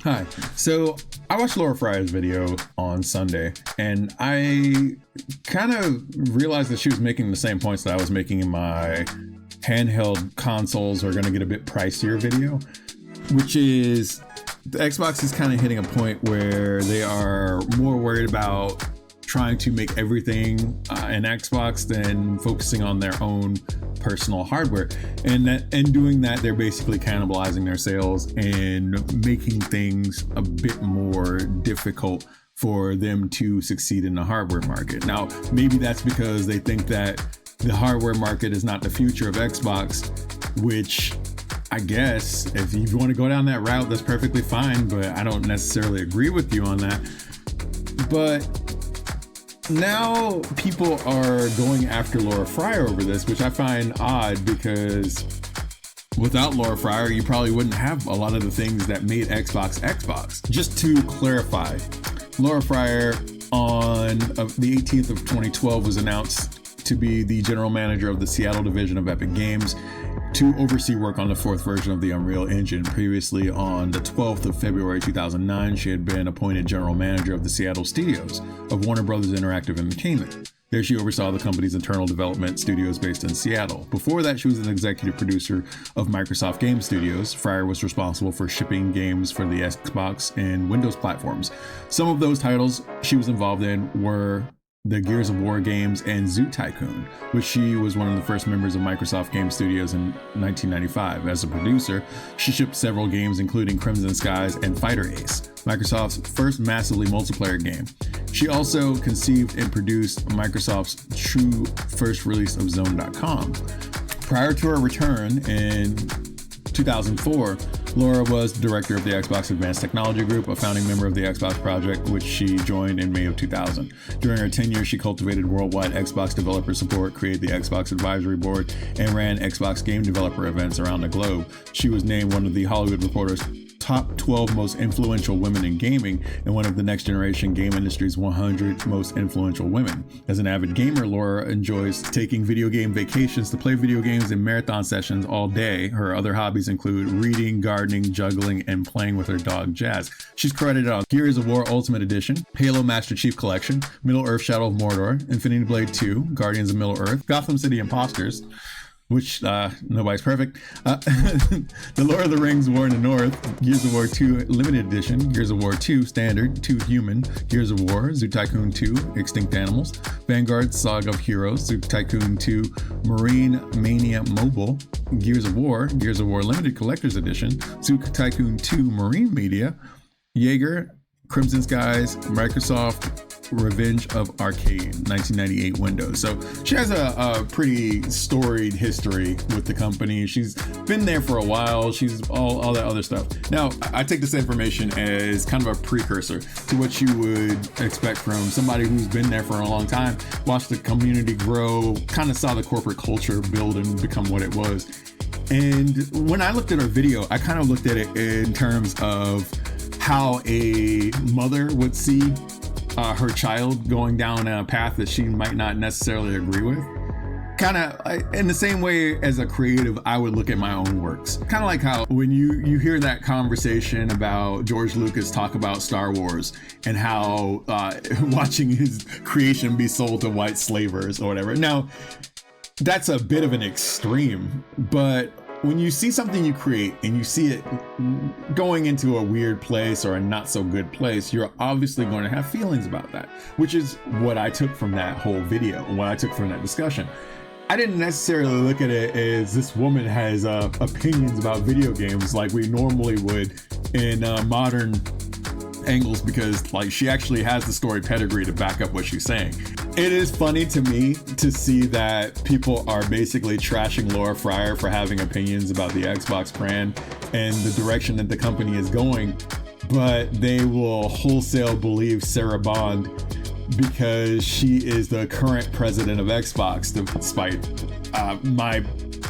Hi. So I watched Laura Fryer's video on Sunday, and I kind of realized that she was making the same points that I was making in my handheld consoles are going to get a bit pricier video, which is the Xbox is kind of hitting a point where they are more worried about trying to make everything an Xbox than focusing on their own personal hardware, and doing that they're basically cannibalizing their sales and making things a bit more difficult for them to succeed in the hardware market. Now, maybe that's because they think that the hardware market is not the future of Xbox, which I guess if you want to go down that route, that's perfectly fine, but I don't necessarily agree with you on that. But now people are going after Laura Fryer over this, which I find odd because without Laura Fryer, you probably wouldn't have a lot of the things that made Xbox Xbox. Just to clarify, Laura Fryer on the 18th of 2012 was announced to be the general manager of the Seattle division of Epic Games to oversee work on the fourth version of the Unreal Engine. Previously, on the 12th of February 2009, she had been appointed general manager of the Seattle studios of Warner Brothers Interactive Entertainment. There she oversaw the company's internal development studios based in Seattle. Before that, she was an executive producer of Microsoft Game Studios. Fryer was responsible for shipping games for the Xbox and Windows platforms. Some of those titles she was involved in were the Gears of War games and Zoo Tycoon, which she was one of the first members of Microsoft Game Studios in 1995. As a producer, she shipped several games including Crimson Skies and Fighter Ace, Microsoft's first massively multiplayer game. She also conceived and produced Microsoft's true first release of Zone.com. Prior to her return in 2004, Laura was the director of the Xbox Advanced Technology Group, a founding member of the Xbox Project, which she joined in May of 2000. During her tenure, she cultivated worldwide Xbox developer support, created the Xbox Advisory Board, and ran Xbox game developer events around the globe. She was named one of the Hollywood Reporter's top 12 most influential women in gaming and one of the next generation game industry's 100 most influential women. As an avid gamer, Laura enjoys taking video game vacations to play video games and marathon sessions all day. Her other hobbies include reading, gardening, juggling, and playing with her dog Jazz. She's credited on Gears of War Ultimate Edition, Halo Master Chief Collection, Middle-earth Shadow of Mordor, Infinity Blade 2, Guardians of Middle-earth, Gotham City Imposters, which nobody's perfect, the Lord of the Rings War in the North, Gears of War 2 Limited Edition, Gears of War 2 Standard, 2 Human, Gears of War, Zoo Tycoon 2 Extinct Animals, Vanguard Saga of Heroes, Zoo Tycoon 2 Marine Mania Mobile, Gears of War Limited Collector's Edition, Zoo Tycoon 2 Marine Media, Jaeger, Crimson Skies, Microsoft Revenge of Arcade, 1998 Windows. So she has a pretty storied history with the company. She's been there for a while. She's all that other stuff. Now, I take this information as kind of a precursor to what you would expect from somebody who's been there for a long time, watched the community grow, kind of saw the corporate culture build and become what it was. And when I looked at her video, I kind of looked at it in terms of how a mother would see her child going down a path that she might not necessarily agree with. Kind of in the same way as a creative, I would look at my own works. Kind of like how when you hear that conversation about George Lucas talk about Star Wars and how watching his creation be sold to white slavers or whatever. Now, that's a bit of an extreme, but when you see something you create and you see it going into a weird place or a not so good place, you're obviously going to have feelings about that, which is what I took from that whole video, what I took from that discussion. I didn't necessarily look at it as this woman has opinions about video games like we normally would in modern angles, because like she actually has the story pedigree to back up what she's saying. It is funny to me to see that people are basically trashing Laura Fryer for having opinions about the Xbox brand and the direction that the company is going, but they will wholesale believe Sarah Bond because she is the current president of Xbox, despite my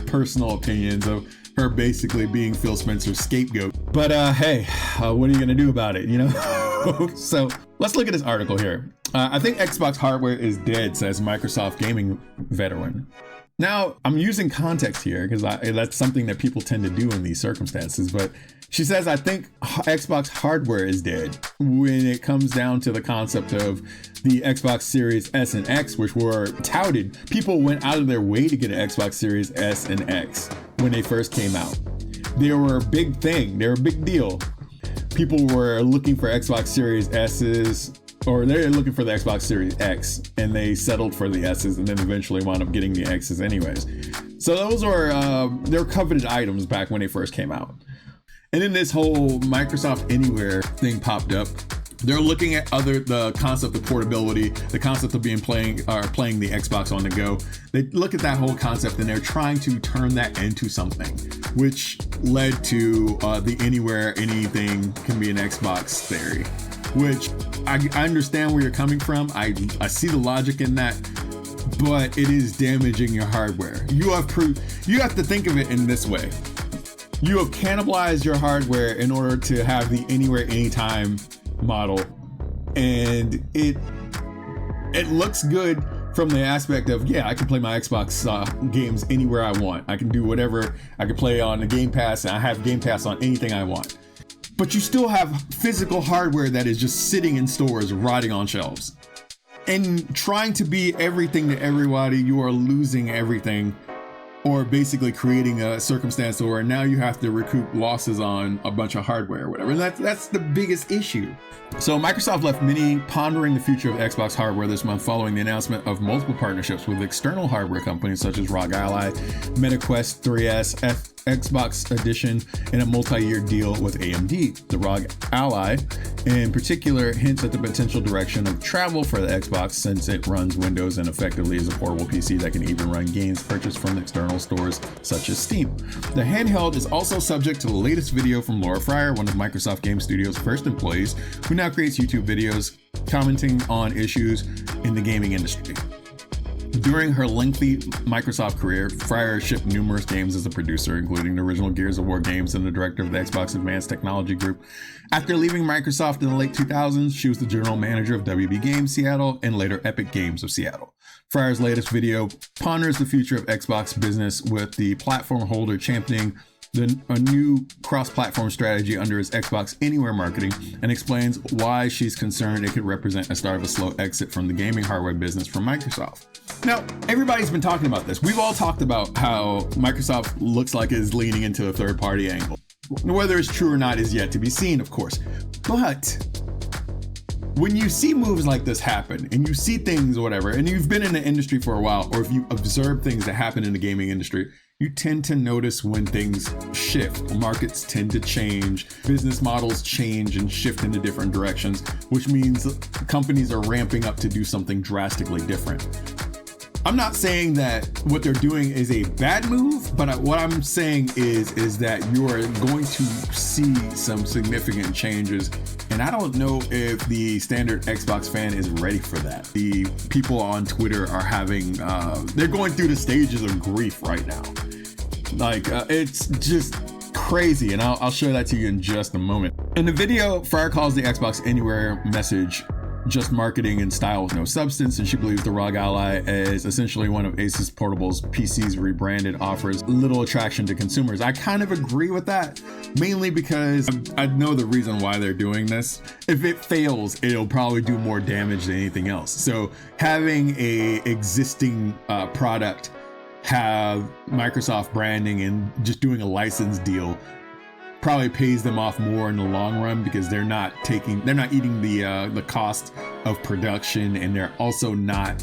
personal opinions of her basically being Phil Spencer's scapegoat. But hey, what are you gonna do about it, you know? So let's look at this article here. I think Xbox hardware is dead, says Microsoft gaming veteran. Now, I'm using context here because that's something that people tend to do in these circumstances, but She says, I think Xbox hardware is dead when it comes down to the concept of the Xbox Series S and X, which were touted. People went out of their way to get an Xbox Series S and X when they first came out. They were a big thing. They were a big deal. People were looking for Xbox Series S's, or they're looking for the Xbox Series X, and they settled for the S's and then eventually wound up getting the X's anyways. So those were they're coveted items back when they first came out. And then this whole Microsoft Anywhere thing popped up. They're looking at the concept of portability, the concept of playing the Xbox on the go. They look at that whole concept and they're trying to turn that into something, which led to the anywhere anything can be an Xbox theory, which I understand where you're coming from. I see the logic in that, but it is damaging your hardware. You have to think of it in this way. You have cannibalized your hardware in order to have the anywhere anytime model, and it looks good from the aspect of, yeah, I can play my Xbox games anywhere I want. I can do whatever. I can play on the Game Pass, and I have Game Pass on anything I want. But you still have physical hardware that is just sitting in stores, rotting on shelves. And trying to be everything to everybody, you are losing everything, or basically creating a circumstance where now you have to recoup losses on a bunch of hardware or whatever. And that's the biggest issue. So Microsoft left many pondering the future of Xbox hardware this month following the announcement of multiple partnerships with external hardware companies such as ROG Ally, MetaQuest 3S, Xbox Edition, and a multi-year deal with AMD. The ROG Ally, in particular, hints at the potential direction of travel for the Xbox since it runs Windows and effectively is a portable PC that can even run games purchased from external stores such as Steam. The handheld is also subject to the latest video from Laura Fryer, one of Microsoft Game Studios' first employees, who now creates YouTube videos commenting on issues in the gaming industry. During her lengthy Microsoft career, Fryer shipped numerous games as a producer, including the original Gears of War games and the director of the Xbox Advanced Technology Group. After leaving Microsoft in the late 2000s, she was the general manager of WB Games Seattle and later Epic Games of Seattle. Fryer's latest video ponders the future of Xbox business, with the platform holder championing a new cross-platform strategy under its Xbox Anywhere marketing, and explains why she's concerned it could represent a start of a slow exit from the gaming hardware business from Microsoft. Now, everybody's been talking about this. We've all talked about how Microsoft looks like it is leaning into a third-party angle. Whether it's true or not is yet to be seen, of course. But when you see moves like this happen, and you see things, whatever, and you've been in the industry for a while, or if you observe things that happen in the gaming industry, you tend to notice when things shift. Markets tend to change, business models change and shift into different directions, which means companies are ramping up to do something drastically different. I'm not saying that what they're doing is a bad move, but what I'm saying is that you are going to see some significant changes, and I don't know if the standard Xbox fan is ready for that. The people on Twitter are having, they're going through the stages of grief right now. Like, it's just crazy, and I'll show that to you in just a moment. In the video, Fryer calls the Xbox Anywhere message just marketing and style with no substance, and she believes the ROG Ally is essentially one of Asus Portable's PCs rebranded, offers little attraction to consumers. I kind of agree with that, mainly because I know the reason why they're doing this. If it fails, it'll probably do more damage than anything else. So having a existing product have Microsoft branding and just doing a license deal probably pays them off more in the long run, because they're not eating the cost of production, and they're also not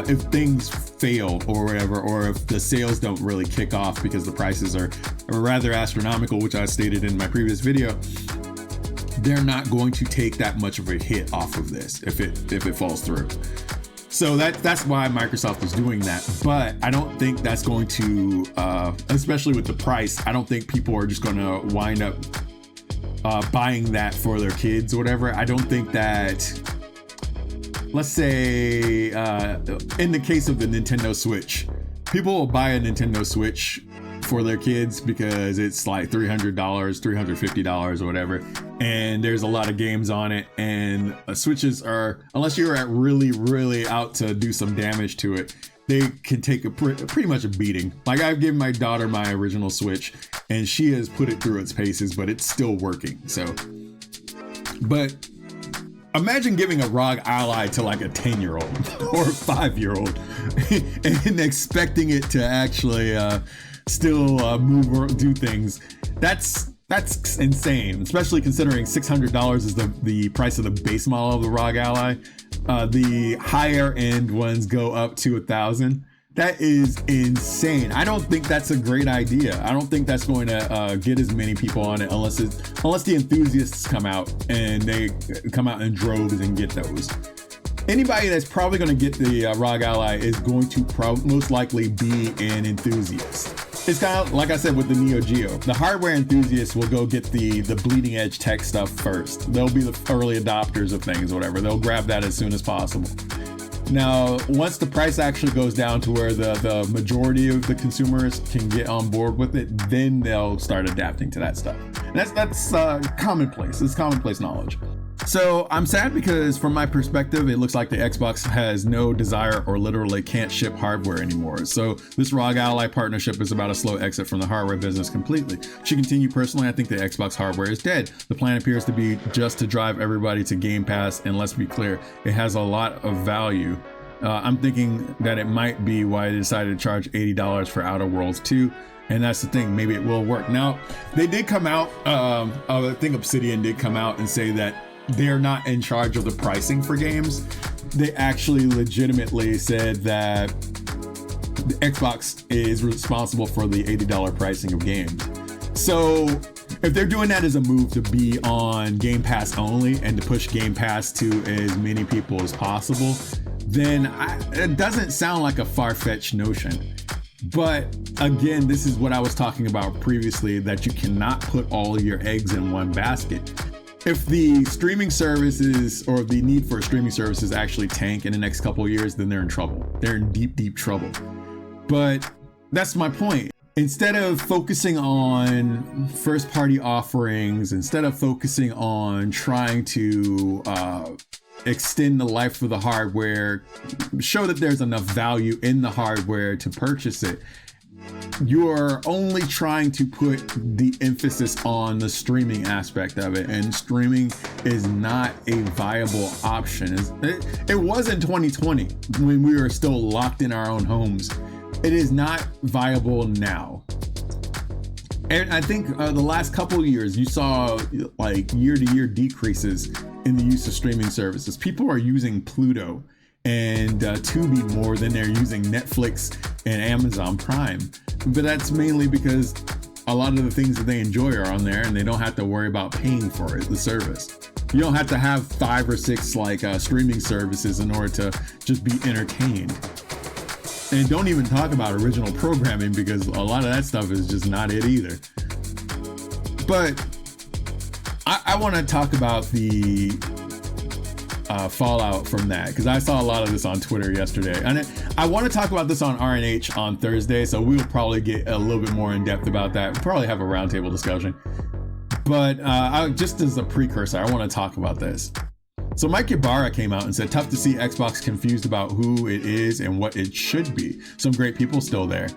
if things fail or whatever, or if the sales don't really kick off because the prices are rather astronomical, which I stated in my previous video, they're not going to take that much of a hit off of this if it falls through. So that's why Microsoft is doing that. But I don't think that's going to, especially with the price, I don't think people are just going to wind up buying that for their kids or whatever. I don't think that, let's say, in the case of the Nintendo Switch, people will buy a Nintendo Switch for their kids because it's like $300, $350 or whatever, and there's a lot of games on it, and Switches are, unless you're really out to do some damage to it, they can take pretty much a beating. Like, I've given my daughter my original Switch and she has put it through its paces, but it's still working. So, but imagine giving a ROG Ally to like a 10-year-old or a 5-year-old and expecting it to actually still move or do things. That's insane, especially considering $600 is the price of the base model of the ROG Ally. The higher end ones go up to $1,000. That is insane. I don't think that's a great idea. I don't think that's going to get as many people on it unless the enthusiasts come out and they come out in droves and get those. Anybody that's probably going to get the ROG Ally is going to most likely be an enthusiast. It's kind of like I said with the Neo Geo. The hardware enthusiasts will go get the bleeding edge tech stuff first. They'll be the early adopters of things or whatever. They'll grab that as soon as possible. Now, once the price actually goes down to where the majority of the consumers can get on board with it, then they'll start adapting to that stuff. And that's commonplace. It's commonplace knowledge. So I'm sad because from my perspective, it looks like the Xbox has no desire or literally can't ship hardware anymore. So this ROG Ally partnership is about a slow exit from the hardware business completely. To continue personally, I think the Xbox hardware is dead. The plan appears to be just to drive everybody to Game Pass, and let's be clear, it has a lot of value. I'm thinking that it might be why they decided to charge $80 for Outer Worlds 2. And that's the thing, maybe it will work. Now, they did come out, I think Obsidian did come out and say that they're not in charge of the pricing for games. They actually legitimately said that the Xbox is responsible for the $80 pricing of games. So if they're doing that as a move to be on Game Pass only and to push Game Pass to as many people as possible, then it doesn't sound like a far-fetched notion. But again, this is what I was talking about previously, that you cannot put all of your eggs in one basket. If the streaming services or the need for streaming services actually tank in the next couple of years, then they're in trouble. They're in deep, deep trouble. But that's my point. Instead of focusing on first party offerings, instead of focusing on trying to extend the life of the hardware, show that there's enough value in the hardware to purchase it, you're only trying to put the emphasis on the streaming aspect of it, and streaming is not a viable option. It was in 2020 when we were still locked in our own homes. It is not viable now. And I think the last couple of years, you saw like year-to-year decreases in the use of streaming services. People are using Pluto and Tubi more than they're using Netflix and Amazon Prime. But that's mainly because a lot of the things that they enjoy are on there, and they don't have to worry about paying for it, the service. You don't have to have 5 or 6 like streaming services in order to just be entertained. And don't even talk about original programming, because a lot of that stuff is just not it either. But I want to talk about the fallout from that, because I saw a lot of this on Twitter yesterday, and I want to talk about this on RNH on Thursday, so we'll probably get a little bit more in depth about that. We'll probably have a roundtable discussion, but just as a precursor, I want to talk about this. So Mike Ybarra came out and said, tough to see Xbox confused about who it is and what it should be. Some great people still there.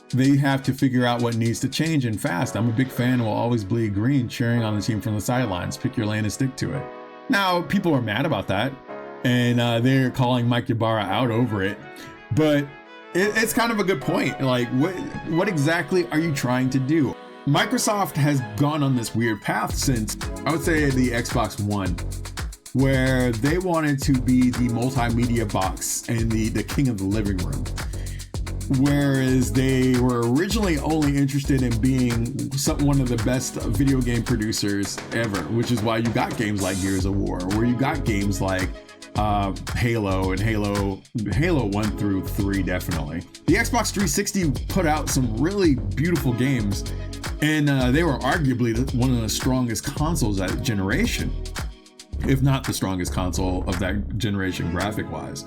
They have to figure out what needs to change, and fast. I'm a big fan and will always bleed green, cheering on the team from the sidelines. Pick your lane and stick to it. Now, people are mad about that, and they're calling Mike Ybarra out over it, but it's kind of a good point. Like, what exactly are you trying to do? Microsoft has gone on this weird path since, I would say, the Xbox One, where they wanted to be the multimedia box and the king of the living room. Whereas they were originally only interested in being one of the best video game producers ever, which is why you got games like Gears of War, where you got games like Halo and Halo 1 through 3, definitely. The Xbox 360 put out some really beautiful games, and they were arguably one of the strongest consoles that generation, if not the strongest console of that generation graphic-wise.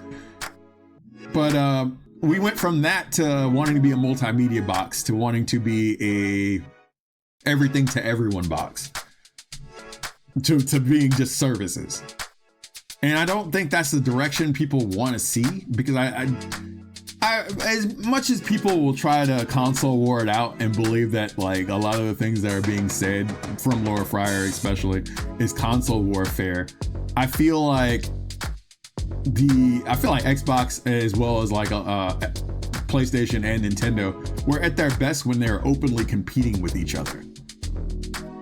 But we went from that to wanting to be a multimedia box to wanting to be a everything to everyone box to being just services. And I don't think that's the direction people want to see, because As much as people will try to console war it out and believe that like a lot of the things that are being said from Laura Fryer especially is console warfare, I feel like Xbox as well as like a PlayStation and Nintendo were at their best when they're openly competing with each other.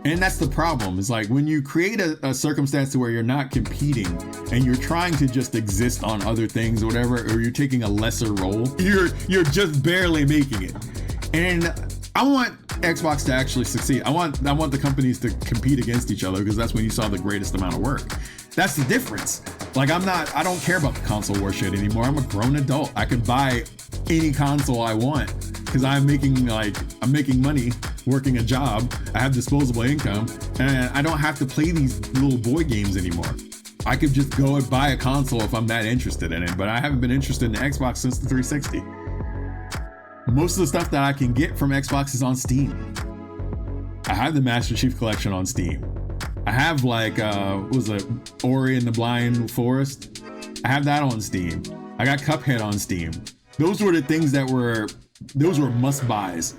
And that's the problem. It's like when you create a circumstance where you're not competing and you're trying to just exist on other things or whatever, or you're taking a lesser role, you're just barely making it. And I want Xbox to actually succeed. I want the companies to compete against each other, because that's when you saw the greatest amount of work. That's the difference. Like I don't care about the console war shit anymore. I'm a grown adult. I can buy any console I want because I'm making money working a job. I have disposable income, and I don't have to play these little boy games anymore. I could just go and buy a console if I'm that interested in it, but I haven't been interested in the Xbox since the 360. Most of the stuff that I can get from Xbox is on Steam. I have the Master Chief Collection on Steam. I have like Ori and the Blind Forest. I have that on Steam. I got Cuphead on Steam. Those were the things that were must-buys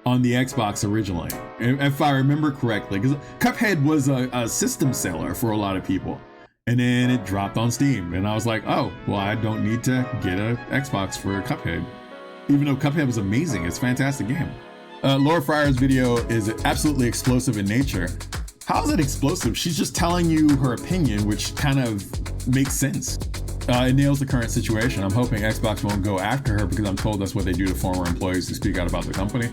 on the Xbox originally, if I remember correctly, because Cuphead was a system seller for a lot of people, and then it dropped on Steam, and I was like, oh, well, I don't need to get an Xbox for Cuphead, even though Cuphead was amazing. It's a fantastic game. Laura Fryer's video is absolutely explosive in nature. How is it explosive? She's just telling you her opinion, which kind of makes sense. It nails the current situation. I'm hoping Xbox won't go after her, because I'm told that's what they do to former employees who speak out about the company.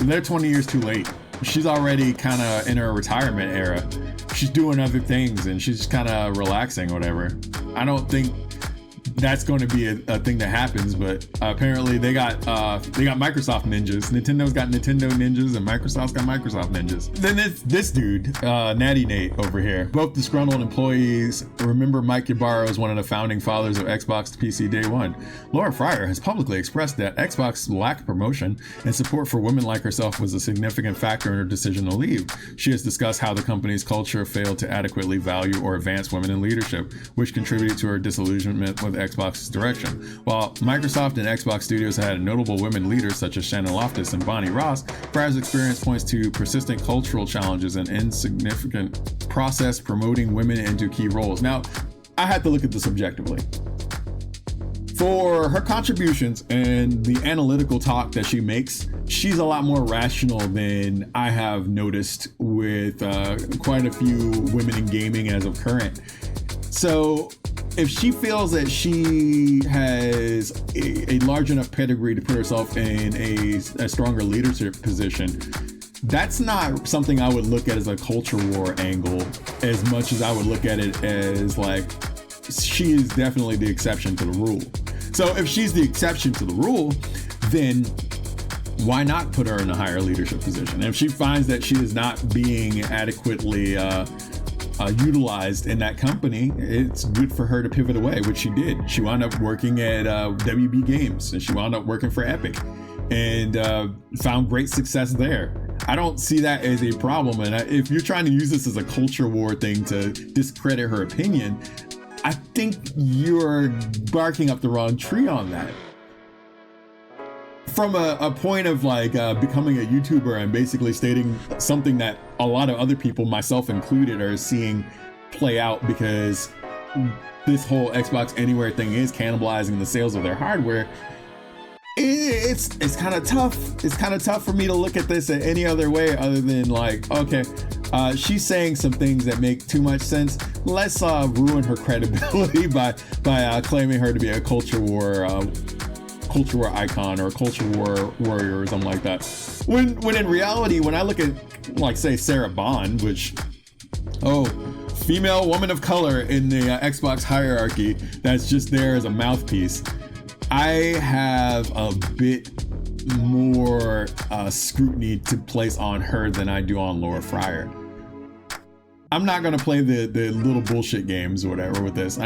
They're 20 years too late. She's already kind of in her retirement era. She's doing other things and she's kind of relaxing, whatever. I don't think that's going to be a thing that happens, but apparently they got Microsoft ninjas. Nintendo's got Nintendo ninjas and Microsoft's got Microsoft ninjas. Then this dude, Natty Nate over here, both disgruntled employees. Remember, Mike Ybarra is one of the founding fathers of Xbox to PC day one. Laura Fryer has publicly expressed that Xbox's lack of promotion and support for women like herself was a significant factor in her decision to leave. She has discussed how the company's culture failed to adequately value or advance women in leadership, which contributed to her disillusionment with Xbox's direction. While Microsoft and Xbox Studios had notable women leaders such as Shannon Loftus and Bonnie Ross, Fryer's experience points to persistent cultural challenges and insignificant process promoting women into key roles. Now, I had to look at this objectively. For her contributions and the analytical talk that she makes, she's a lot more rational than I have noticed with quite a few women in gaming as of current. So if she feels that she has a large enough pedigree to put herself in a stronger leadership position, that's not something I would look at as a culture war angle as much as I would look at it as like, she is definitely the exception to the rule. So if she's the exception to the rule, then why not put her in a higher leadership position? And if she finds that she is not being adequately utilized in that company, it's good for her to pivot away, which she did. She wound up working at WB Games, and she wound up working for Epic, and found great success there. I don't see that as a problem. And if you're trying to use this as a culture war thing to discredit her opinion, I think you're barking up the wrong tree on that. From a point of like becoming a YouTuber and basically stating something that a lot of other people, myself included, are seeing play out, because this whole Xbox Anywhere thing is cannibalizing the sales of their hardware. It's kind of tough. It's kind of tough for me to look at this in any other way other than like, okay, she's saying some things that make too much sense. Let's ruin her credibility by claiming her to be a culture war icon or a culture war warrior or something like that. When in reality, when I look at, like, say, Sarah Bond, which, female woman of color in the Xbox hierarchy that's just there as a mouthpiece, I have a bit more scrutiny to place on her than I do on Laura Fryer. I'm not gonna play the little bullshit games or whatever with this.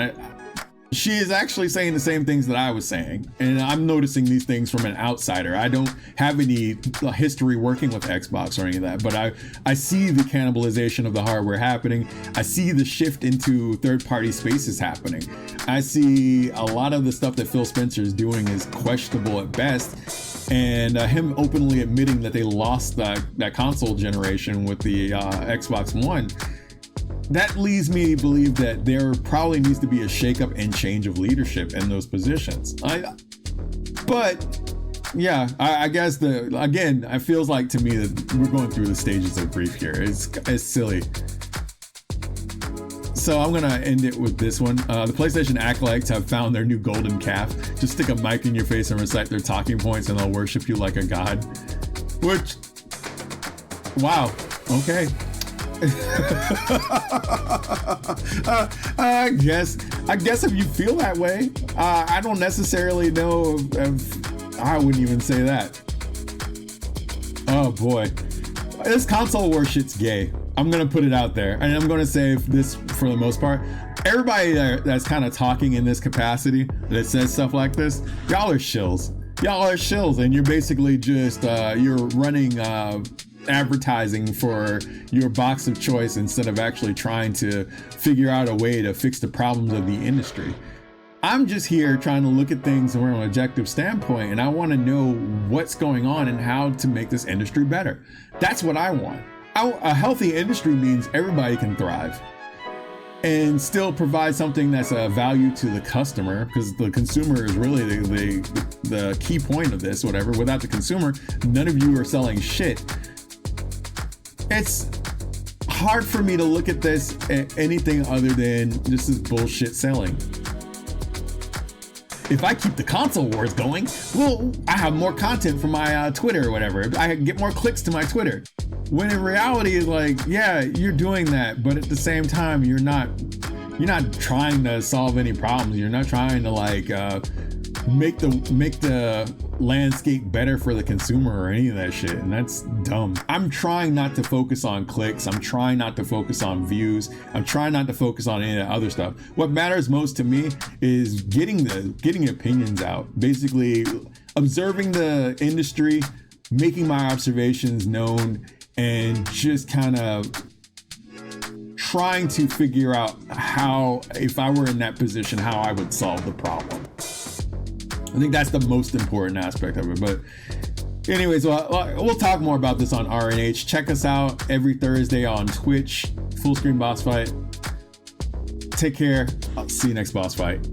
she is actually saying the same things that I was saying. And I'm noticing these things from an outsider. I don't have any history working with Xbox or any of that, but I see the cannibalization of the hardware happening. I see the shift into third-party spaces happening. I see a lot of the stuff that Phil Spencer is doing is questionable at best. And him openly admitting that they lost that console generation with the Xbox One, that leads me to believe that there probably needs to be a shakeup and change of leadership in those positions. But yeah, I guess it feels like to me that we're going through the stages of grief here. It's silly. So I'm gonna end it with this one. The PlayStation acolytes have found their new golden calf. Just stick a mic in your face and recite their talking points, and they'll worship you like a god. Which, wow, okay. I guess if you feel that way, I don't necessarily know if I wouldn't even say that. Oh boy, this console war shit's gay. I'm gonna put it out there, and I'm gonna say this for the most part. Everybody that's kind of talking in this capacity that says stuff like this, y'all are shills. Y'all are shills, and you're basically just you're running advertising for your box of choice instead of actually trying to figure out a way to fix the problems of the industry. I'm just here trying to look at things from an objective standpoint, and I want to know what's going on and how to make this industry better. That's what I want. A healthy industry means everybody can thrive and still provide something that's a value to the customer, because the consumer is really the key point of this, whatever. Without the consumer, none of you are selling shit. It's hard for me to look at this at anything other than this is bullshit selling. If I keep the console wars going, well, I have more content for my Twitter or whatever. I can get more clicks to my Twitter. When in reality, is like, yeah, you're doing that, but at the same time, you're not trying to solve any problems. You're not trying to make the landscape better for the consumer or any of that shit, and that's dumb. I'm trying not to focus on clicks. I'm trying not to focus on views. I'm trying not to focus on any of that other stuff. What matters most to me is getting opinions out, basically observing the industry, making my observations known, and just kind of trying to figure out how, if I were in that position, how I would solve the problem. I think that's the most important aspect of it. But anyways, we'll talk more about this on RNH. Check us out every Thursday on Twitch, Full Screen Boss Fight. Take care. I'll see you next boss fight.